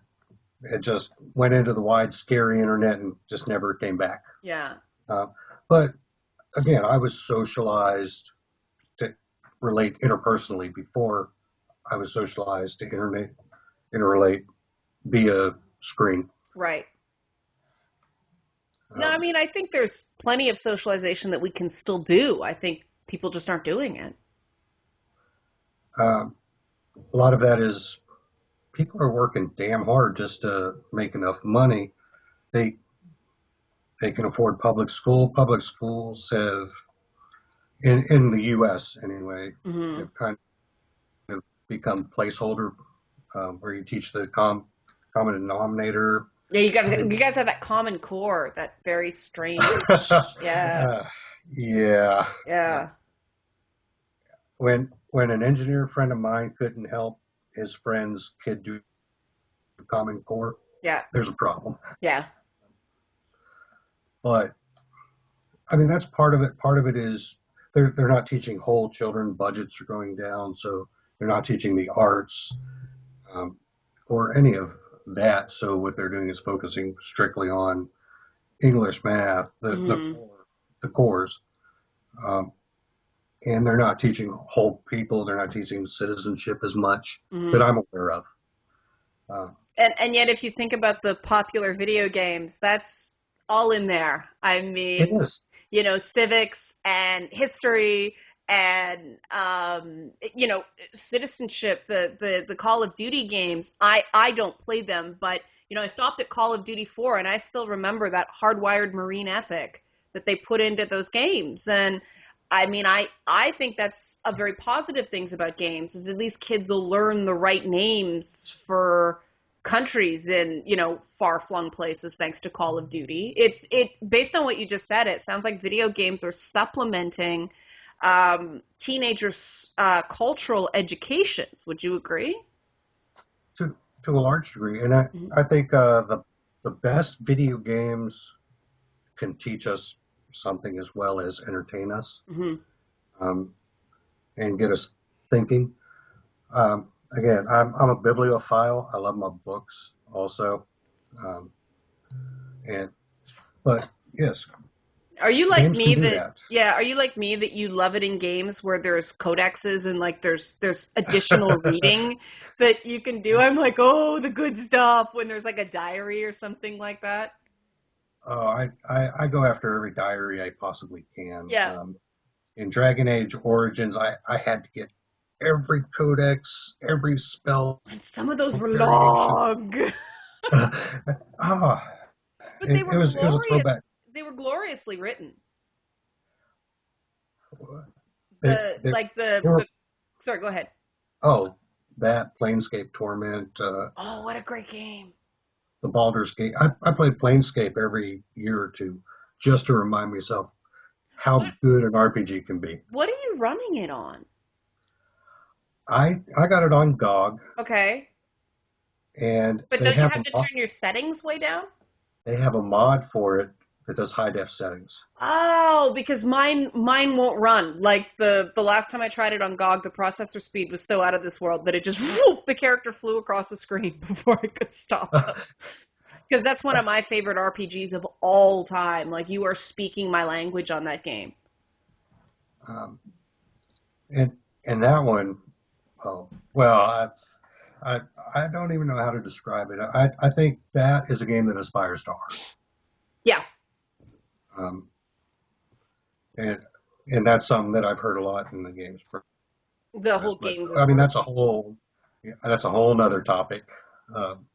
it just went into the wide, scary internet and just never came back. Yeah. Uh, but again, I was socialized to relate interpersonally before I was socialized to interrelate via screen. Right. No, I Um, mean, I think there's plenty of socialization that we can still do. I think people just aren't doing it. um, a lot of that is people are working damn hard just to make enough money. They they can afford public school. Public schools have, in the U.S. anyway, Hmm. have kind of become placeholder where you teach the common denominator. Yeah, They, you guys have that common core, that very strange. Yeah, uh, yeah. yeah, When an engineer friend of mine couldn't help his friend's kid do common core, yeah, there's a problem. yeah. But I mean, that's part of it. Part of it is they're not teaching whole children. Budgets are going down, so they're not teaching the arts um, or any of that. So what they're doing is focusing strictly on English, math, Hmm. the cores, um, and they're not teaching whole people. They're not teaching citizenship as much that Hmm. I'm aware of. Uh, And yet, if you think about the popular video games, that's all in there. I it mean, is. civics and history and citizenship. The Call of Duty games. I don't play them, but I stopped at Call of Duty 4, and I still remember that hardwired Marine ethic that they put into those games. And I mean, I think that's a very positive things about games, is at least kids will learn the right names for countries in far flung places thanks to Call of Duty. It based on what you just said, it sounds like video games are supplementing teenagers' cultural educations. Would you agree? To a large degree, and I think the best video games can teach us something as well as entertain us Mm-hmm. um, and get us thinking. Again, I'm a bibliophile. I love my books also, um, and but yes, Are you like Games can me do that that. yeah, are you like me that you love it in games where there's codexes and like there's additional reading that you can do? I'm like, "Oh, the good stuff," when there's like a diary or something like that. Oh, I go after every diary I possibly can. Yeah. In Dragon Age Origins, I had to get every codex, every spell And some of those were variation. long, Ah, but they were it was a throwback. glorious. They were gloriously written. They, The they, like they were, the sorry, go ahead. oh, that Planescape Torment, Oh, what a great game. the Baldur's Gate. I played Planescape every year or two just to remind myself What how good an RPG can be. what are you running it on? I got it on GOG, Okay. and But don't you have to turn your settings way down? they have a mod for it that does high def settings. Oh, because mine won't run. Like the last time I tried it on GOG, the processor speed was so out of this world that it just the character flew across the screen before I could stop them. Because that's one of my favorite RPGs of all time. Like you are speaking my language on that game. um, and and that one, oh, well, I I don't even know how to describe it. I think that is a game that aspires to art. Yeah, Um, and and that's something that I've heard a lot in the games the progress. whole But game's I is mean, art. that's a whole nother topic. Um,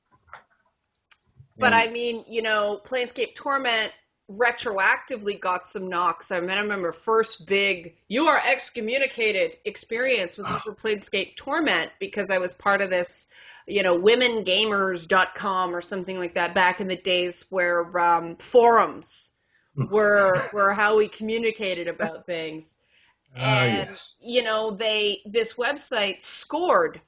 But I and mean, Planescape Torment retroactively got some knocks. I mean, I remember first big "you are excommunicated" experience was over Planescape Torment because I was part of this, womengamers.com or something like that back in the days where forums were how we communicated about things. And yes, they this website scored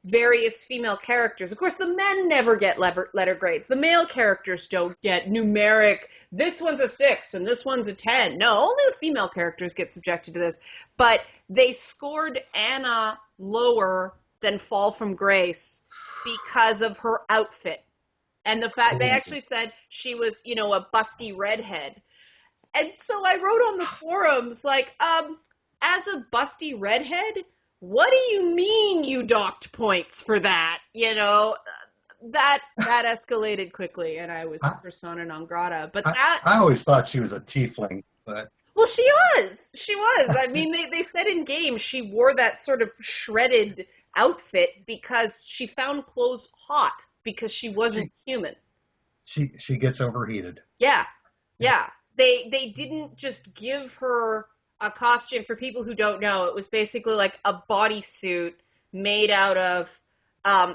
various female characters. Of course, the men never get letter grades. The male characters don't get numeric. This one's a 6 and this one's a 10. No, only the female characters get subjected to this. But they scored Anna lower than Fall from Grace because of her outfit. And the fact they oh, actually said she was, a busty redhead. And so I wrote on the forums, like, as a busty redhead, what do you mean you docked points for that? That escalated quickly, and I was I, persona non grata. But I that, I always thought she was a tiefling, but well, she was. I mean, they said in game she wore that sort of shredded outfit because she found clothes hot because she wasn't she human. she gets overheated. Yeah, yeah. They didn't just give her a costume. For people who don't know, it was basically like a bodysuit made out of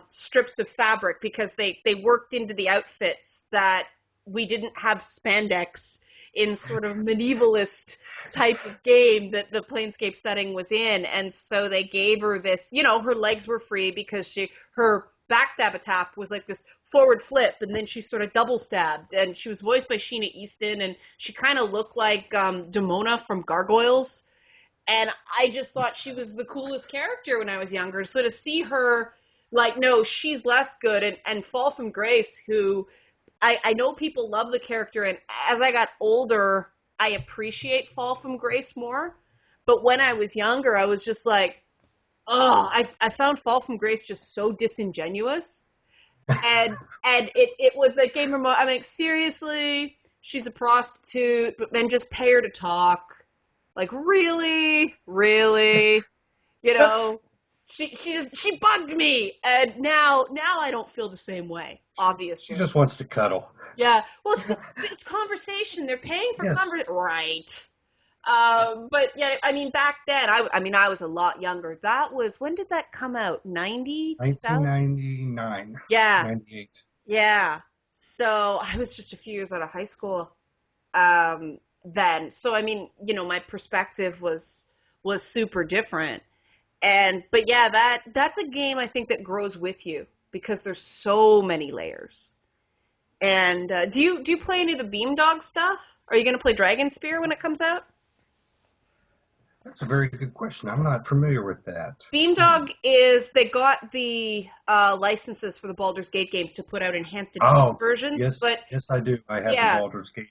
strips of fabric because they worked into the outfits that we didn't have spandex in sort of medievalist type of game that the Planescape setting was in, and so they gave her this. Her legs were free because her backstab attack was like this forward flip, and then she sort of double stabbed, and she was voiced by Sheena Easton, and she kind of looked like Demona from Gargoyles, and I just thought she was the coolest character when I was younger. So to see her, like, no, she's less good, and Fall from Grace, who I know people love the character, and as I got older, I appreciate Fall from Grace more. But when I was younger, I was just like, oh, I found Fall from Grace just so disingenuous, and it was that game remote. I'm like, seriously, she's a prostitute, but then just pay her to talk. Like, really, really, you know, she bugged me, and now I don't feel the same way. She Obviously, just wants to cuddle. yeah. Well, it's conversation. They're paying for Yes, right? But yeah, I mean, back then, I mean, I was a lot younger. That was when did that come out? 90, 2000? 1999, Yeah, 98. yeah. So I was just a few years out of high school then. So I mean, my perspective was super different. And but yeah, that's a game I think that grows with you because there's so many layers. And do you play any of the Beamdog stuff? Are you going to play Dragon Spear when it comes out? That's a very good question. I'm not familiar with that. Hmm. Beamdog is they got the licenses for the Baldur's Gate games to put out enhanced edition Oh, versions, yes, but yes, I do. I have the yeah, Baldur's Gate.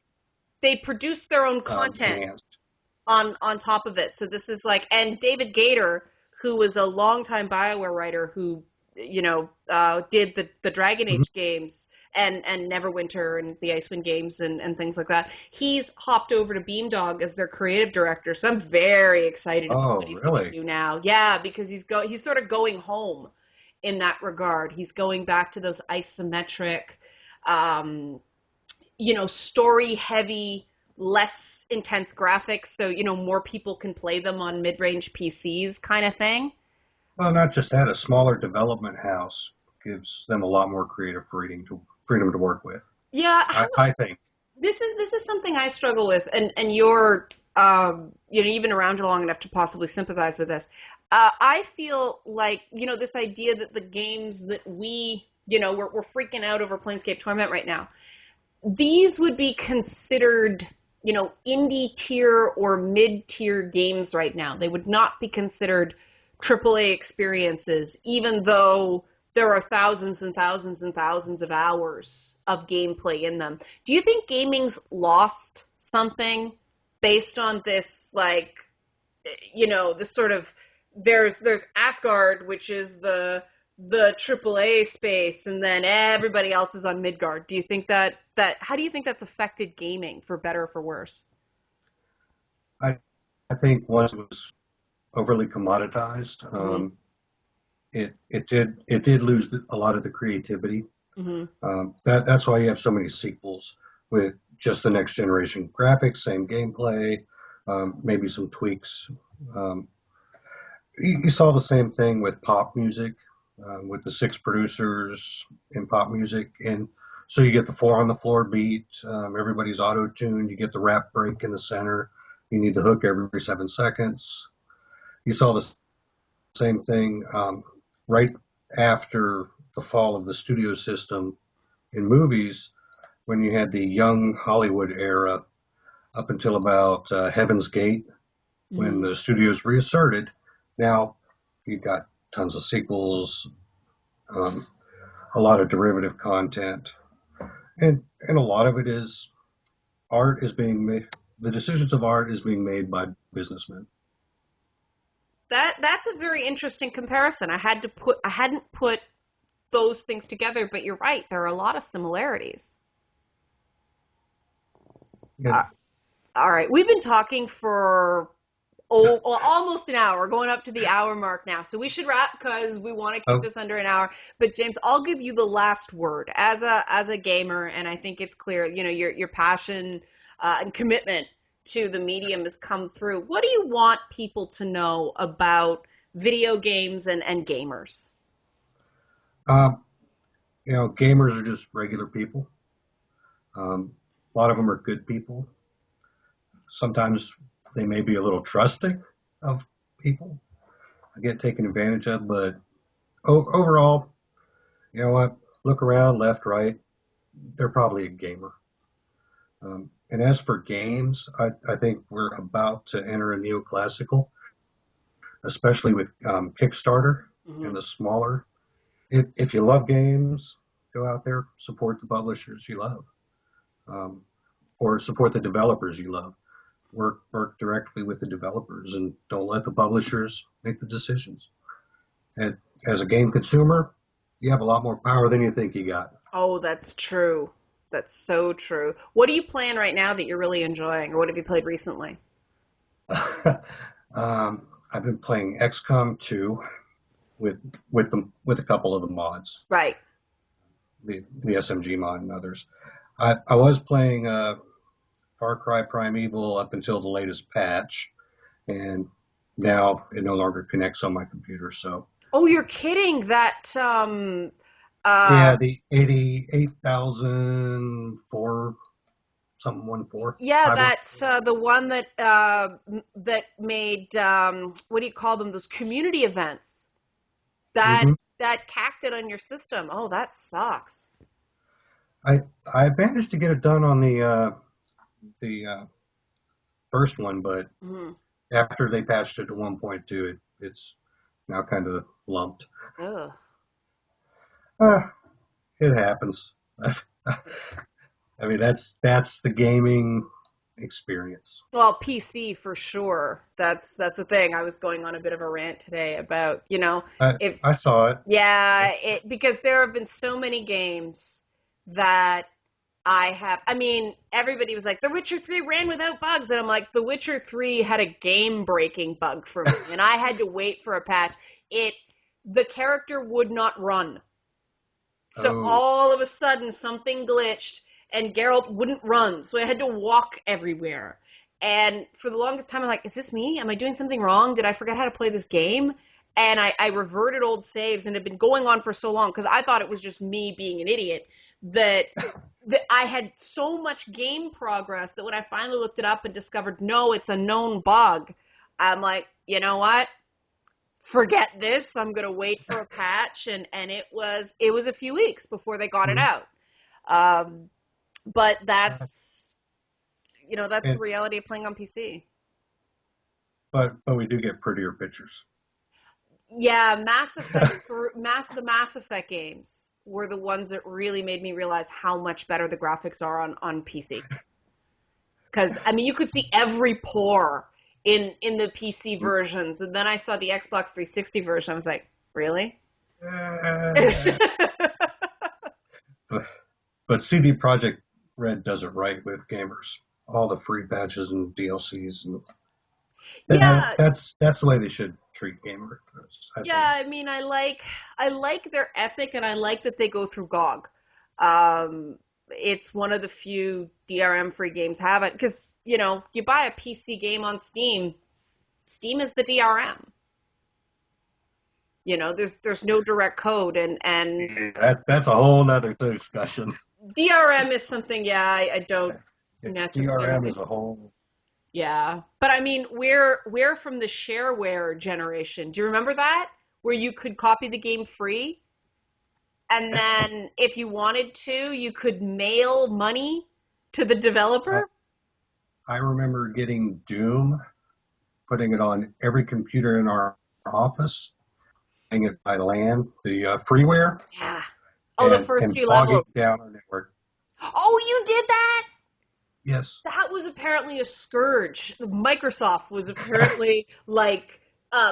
they produce their own content enhanced. on top of it. So this is like, and David Gator, who was a longtime BioWare writer, who did the Dragon Mhm. Age games and Neverwinter and the Icewind games and things like that. He's hopped over to Beamdog as their creative director, so I'm very excited about Oh, what he's going to really? do now. Yeah, because he's sort of going home in that regard. He's going back to those isometric, um, story heavy, less intense graphics, so more people can play them on mid-range PCs, kind of thing. Well, not just that, a smaller development house gives them a lot more creative freedom to work with. Yeah, I think. this is something I struggle with, and you're you've been around long enough to possibly sympathize with this. I feel like this idea that the games that we're freaking out over Planescape Torment right now, these would be considered, indie tier or mid tier games right now. They would not be considered AAA experiences, even though there are thousands and thousands and thousands of hours of gameplay in them. Do you think gaming's lost something based on this, like, this sort of, there's Asgard, which is the AAA space, and then everybody else is on Midgard. Do you think that how do you think that's affected gaming, for better or for worse? I I think once it was overly commoditized, Hmm. it did lose a lot of the creativity. Hmm. That's why you have so many sequels with just the next generation graphics, same gameplay, maybe some tweaks. Um, you saw the same thing with pop music, with the six producers in pop music, and so you get the four on the floor beat. Everybody's auto tuned. You get the rap break in the center. You need the hook every 7 seconds. You saw the same thing right after the fall of the studio system in movies when you had the young Hollywood era up until about Heaven's Gate when Hmm. the studios reasserted. Now you've got tons of sequels, um, a lot of derivative content, and a lot of it is art is being made. The decisions of art is being made by businessmen. That's a very interesting comparison. I hadn't put those things together, but you're right. There are a lot of similarities. Yeah. Uh, all right, we've been talking for well, almost an hour, going up to the hour mark now. So we should wrap because we want to keep Oh, this under an hour. But James, I'll give you the last word as a gamer, and I think it's clear, your passion and commitment to the medium has come through. What do you want people to know about video games and gamers? um, gamers are just regular people. A lot of them are good people. Sometimes they may be a little trusting of people, get taken advantage of, but overall, you know what? Look around, left, right. They're probably a gamer. And as for games, I think we're about to enter a neoclassical, especially with Kickstarter Hmm. and the smaller. If you love games, go out there, support the publishers you love, um, or support the developers you love. Work directly with the developers and don't let the publishers make the decisions. And as a game consumer, you have a lot more power than you think you got. Oh, that's true. That's so true. What are you playing right now that you're really enjoying, or what have you played recently? I've been playing XCOM 2 with with a couple of the mods, Right. the SMG mod and others. I was playing Far Cry Primeval up until the latest patch, and now it no longer connects on my computer. So Oh, you're kidding. Uh, yeah, the 88,004 something 14 yeah, 514. that's the one that made what do you call them? Those community events that Mm-hmm. that cacked it on your system. Oh, that sucks. I managed to get it done on the first one, but Mm. after they patched it to 1.2, it's now kind of lumped. Ugh. Uh, it happens. I mean, that's the gaming. experience. Well, PC for sure. That's the thing. I was going on a bit of a rant today about, if I saw it. yeah, it because there have been so many games that I mean, everybody was like, The Witcher 3 ran without bugs. And I'm like, The Witcher 3 had a game-breaking bug for me, and I had to wait for a patch. The character would not run. So Oh, all of a sudden, something glitched, and Geralt wouldn't run. So I had to walk everywhere. And for the longest time, I'm like, is this me? Am I doing something wrong? Did I forget how to play this game? And I reverted old saves, and it had been going on for so long because I thought it was just me being an idiot that I had so much game progress that when I finally looked it up and discovered, no, it's a known bug, I'm like, you know what? Forget this. I'm going to wait for a patch. And it was a few weeks before they got it mhm. out. Um, but Uh, that's the and reality of playing on PC. but we do get prettier pictures. Yeah, the Mass Effect games were the ones that really made me realize how much better the graphics are on PC. Because I mean, you could see every pore in the PC versions, and then I saw the Xbox 360 version. I was like, really? Uh, but, but CD Projekt Red does it right with gamers. All the free patches and DLCs, and Yeah, that's the way they should treat gamers. I yeah. think. I mean, I like their ethic, and I like that they go through GOG. It's one of the few DRM free games have it because you buy a PC game on Steam. Steam is the DRM. There's no direct code, and Yeah, that's a whole nother discussion. DRM is something. Yeah, I don't Yeah, DRM necessarily. is a whole. Yeah, but I mean, we're from the shareware generation. Do you remember that? Where you could copy the game free, and then if you wanted to, you could mail money to the I, developer. I remember getting Doom, putting it on every computer in our office, playing it by LAN, the freeware, Yeah. Oh, the and first and few bogging levels. down our network. Oh, you did that? Yes. That was apparently a scourge. Microsoft was apparently like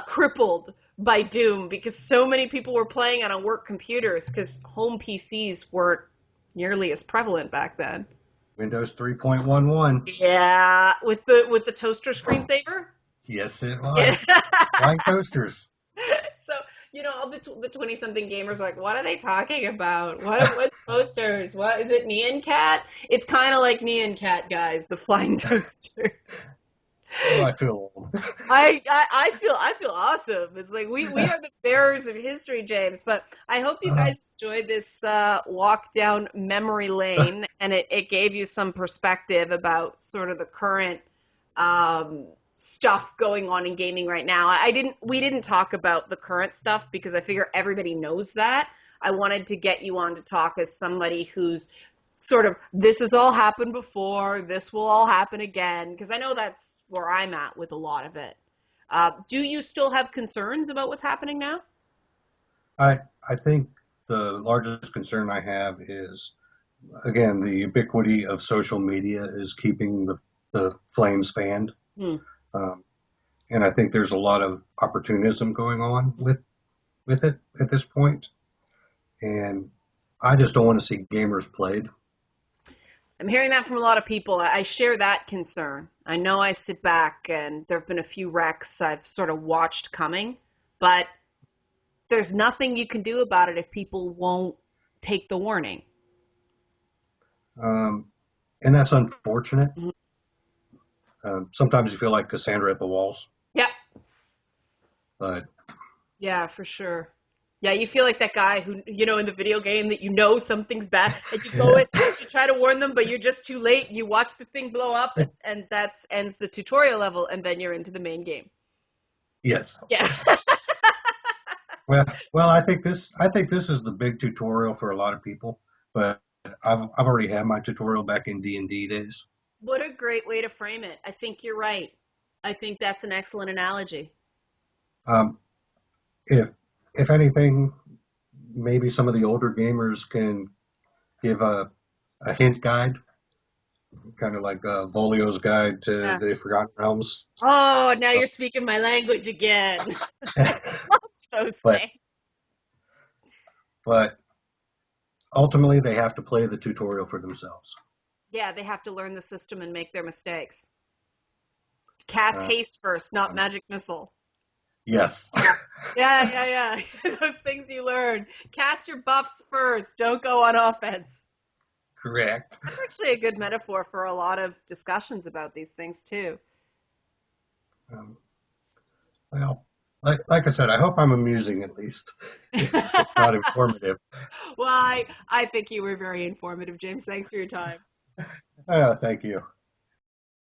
crippled by Doom because so many people were playing it on work computers because home PCs weren't nearly as prevalent back then. Windows 3.11. Yeah, with the toaster screensaver. Yes, it Yeah. was. Flying toasters. So all the 20 something gamers are like, what are they talking about? What toasters? What is it? Nyan Cat? It's kind of like Nyan Cat, guys. The flying toasters. Oh, I feel old. I feel awesome. It's like we are the bearers of history, James. But I hope you Uh, guys enjoyed this walk down memory lane, and it gave you some perspective about sort of the current stuff going on in gaming right now. We didn't talk about the current stuff because I figure everybody knows that. I wanted to get you on to talk as somebody who's sort of this has all happened before, this will all happen again, because I know that's where I'm at with a lot of it. Do you still have concerns about what's happening now? I I think the largest concern I have is again the ubiquity of social media is keeping the flames fanned, Hmm. um, and I think there's a lot of opportunism going on with it at this point, and I just don't want to see gamers played. I'm hearing that from a lot of people. I share that concern. I know I sit back and there have been a few wrecks I've sort of watched coming, but there's nothing you can do about it if people won't take the warning. Um, and that's unfortunate. Mhm. Sometimes you feel like Cassandra at the walls, Yeah, but yeah, for sure. Yeah, you feel like that guy who, in the video game that something's bad and you go in, you try to warn them, but you're just too late. You watch the thing blow up and that's ends the tutorial level and then you're into the main game. yes. Yeah. Well, I think this is the big tutorial for a lot of people, but I've already had my tutorial back in D&D days. What a great way to frame it. I think you're right. I think that's an excellent analogy. Um, if if anything, maybe some of the older gamers can give a hint guide kind of like Volio's Guide to Yeah. the Forgotten Realms. Oh, now Uh, you're speaking my language again. Loved those but things. but ultimately, they have to play the tutorial for themselves. Yeah, they have to learn the system and make their mistakes. Cast Uh, haste first, not um, magic missile. yes, Yeah. Yeah. Those things you learn. Cast your buffs first. Don't go on offense. correct. That's actually a good metaphor for a lot of discussions about these things too. Um, well, like I said, I hope I'm amusing at least, if not informative. Well, I think you were very informative, James. Thanks for your time. Thank you.